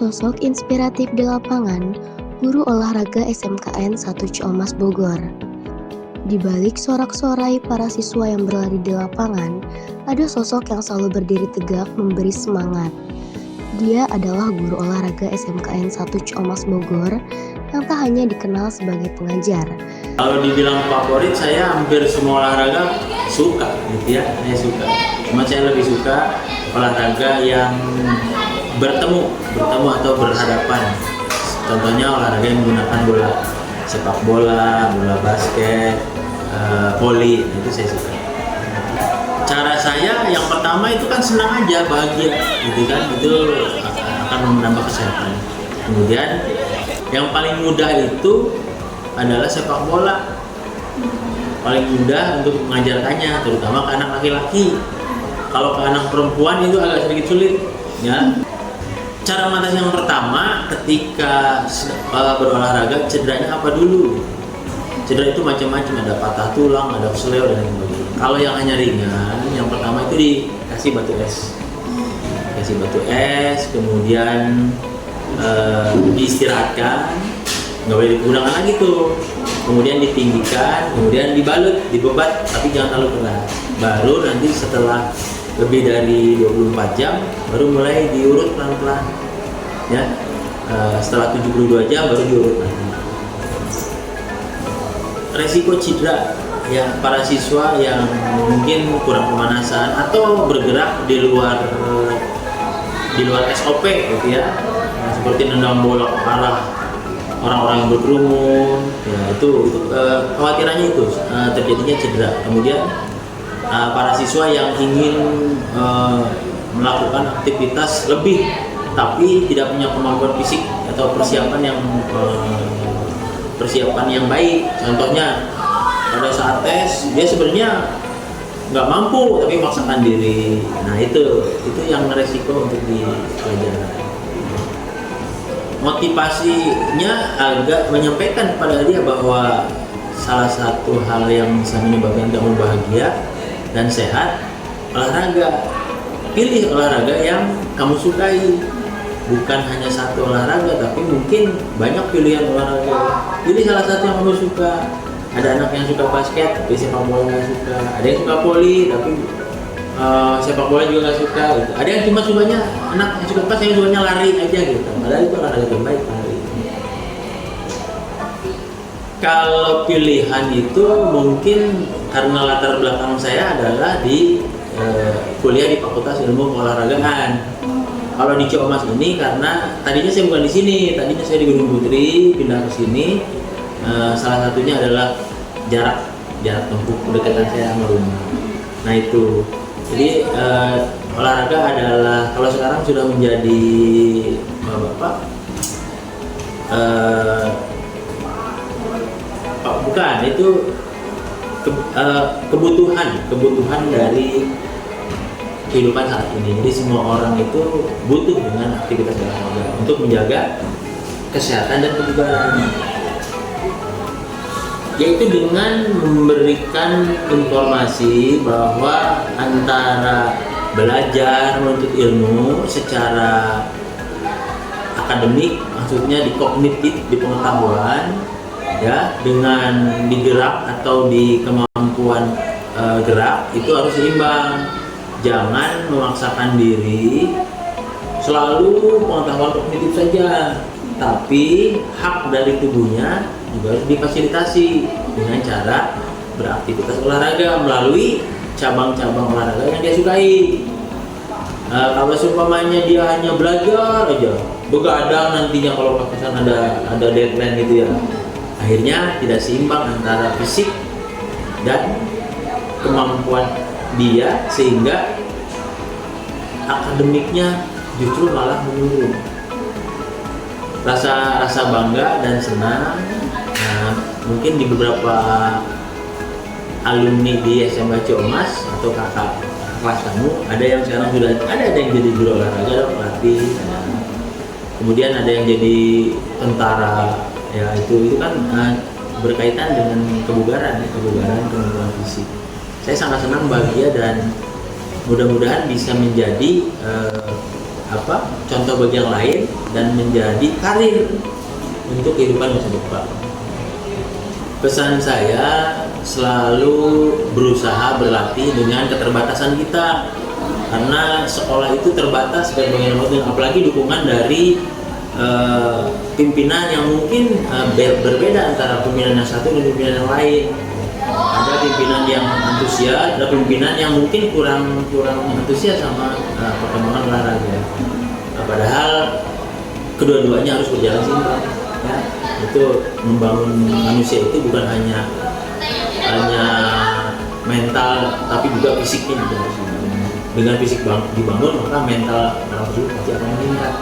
sosok inspiratif di lapangan, guru olahraga SMKN 1 Ciamas Bogor. Di balik sorak-sorai para siswa yang berlari di lapangan, ada sosok yang selalu berdiri tegak memberi semangat. Dia adalah guru olahraga SMKN 1 Ciamas Bogor yang tak hanya dikenal sebagai pengajar. Kalau dibilang favorit, saya hampir semua olahraga suka gitu ya, saya suka. Cuma saya lebih suka olahraga yang bertemu atau berhadapan. Contohnya olahraga yang menggunakan bola, sepak bola, bola basket, voli, itu saya suka. Cara saya yang pertama itu kan senang aja, bahagia, gitu kan, itu akan menambah kesehatan. Kemudian yang paling mudah itu adalah sepak bola. Paling mudah untuk mengajarkannya, terutama ke anak laki-laki. Kalau ke anak perempuan itu agak sedikit sulit, ya. Cara mengatasi yang pertama ketika berolahraga, cederanya apa dulu? Cedera itu macam-macam, ada patah tulang, ada kesleo dan sebagainya. Kalau yang hanya ringan, yang pertama itu dikasih batu es. Kasih batu es, kemudian diistirahatkan, nggak boleh digunakan lagi tuh. Kemudian ditinggikan, kemudian dibalut, dibebat, tapi jangan terlalu keras. Baru nanti setelah lebih dari 24 jam baru mulai diurut pelan-pelan, ya. Setelah 72 jam baru diurut lagi. Resiko cedera ya para siswa yang mungkin kurang pemanasan atau bergerak di luar SOP gitu ya, seperti nendang bola ke arah orang-orang yang berkerumun, ya itu khawatirannya itu terjadinya cedera. Kemudian para siswa yang ingin melakukan aktivitas lebih tapi tidak punya kemampuan fisik atau persiapan yang baik. Contohnya pada saat tes dia sebenarnya nggak mampu tapi memaksakan diri. Nah itu yang resiko untuk dipelajari. Motivasinya agak menyampaikan kepada dia bahwa salah satu hal yang bisa menyebabkan kamu bahagia dan sehat, olahraga. Pilih olahraga yang kamu sukai, bukan hanya satu olahraga, tapi mungkin banyak pilihan olahraga. Pilih salah satu yang kamu suka. Ada anak yang suka basket, tapi sepak bola nggak suka. Ada yang suka voli, tapi sepak bola juga nggak suka. Gitu. Ada yang cuma sukanya anak yang suka pas, yang sukanya lari aja gitu. Padahal itu olahraga terbaik, lari. Kalau pilihan itu mungkin karena latar belakang saya adalah di kuliah di Fakultas Ilmu Keolahragaan. Kalau di Ciamas ini karena tadinya saya bukan di sini, tadinya saya di Gunung Putri, pindah ke sini. Salah satunya adalah jarak tempuh kedekatan saya sama rumah. Nah itu, jadi olahraga adalah kalau sekarang sudah menjadi bukan itu kebutuhan dari kehidupan saat ini. Jadi semua orang itu butuh dengan aktivitas olahraga untuk menjaga kesehatan dan kebugaran, yaitu dengan memberikan informasi bahwa antara belajar menuntut ilmu secara akademik, maksudnya di kognitif, di pengetahuan, ya, dengan digerak atau di kemampuan gerak itu harus seimbang. Jangan memaksakan diri selalu pengetahuan kognitif saja, tapi hak dari tubuhnya juga harus difasilitasi dengan cara beraktivitas olahraga melalui cabang-cabang olahraga yang dia sukai. Kalau seumpamanya dia hanya belajar aja, begadang nantinya kalau pakesan ada deadline gitu ya, akhirnya tidak seimbang antara fisik dan kemampuan dia, sehingga akademiknya justru malah menurun. Rasa bangga dan senang. Nah, mungkin di beberapa alumni di SMK Ciamas atau kakak kelas kamu ada yang sekarang sudah ada yang jadi guru olahraga, pelatih. Kemudian ada yang jadi tentara. Ya itu kan berkaitan dengan kebugaran kemampuan fisik. Saya sangat senang, bahagia, dan mudah-mudahan bisa menjadi contoh bagi yang lain dan menjadi karir untuk kehidupan masa depan. Pesan saya selalu berusaha berlatih dengan keterbatasan kita, karena sekolah itu terbatas dan bagaimanapun, apalagi dukungan dari pimpinan yang mungkin berbeda antara pimpinan yang satu dan pimpinan yang lain. Ada pimpinan yang antusias, ada pimpinan yang mungkin kurang antusias sama perkembangan olahraga. Padahal kedua-duanya harus berjalan seimbang. Ya, itu membangun manusia itu bukan hanya mental, tapi juga fisiknya juga. Dengan fisik dibangun, maka mental orang tersebut pasti akan meningkat.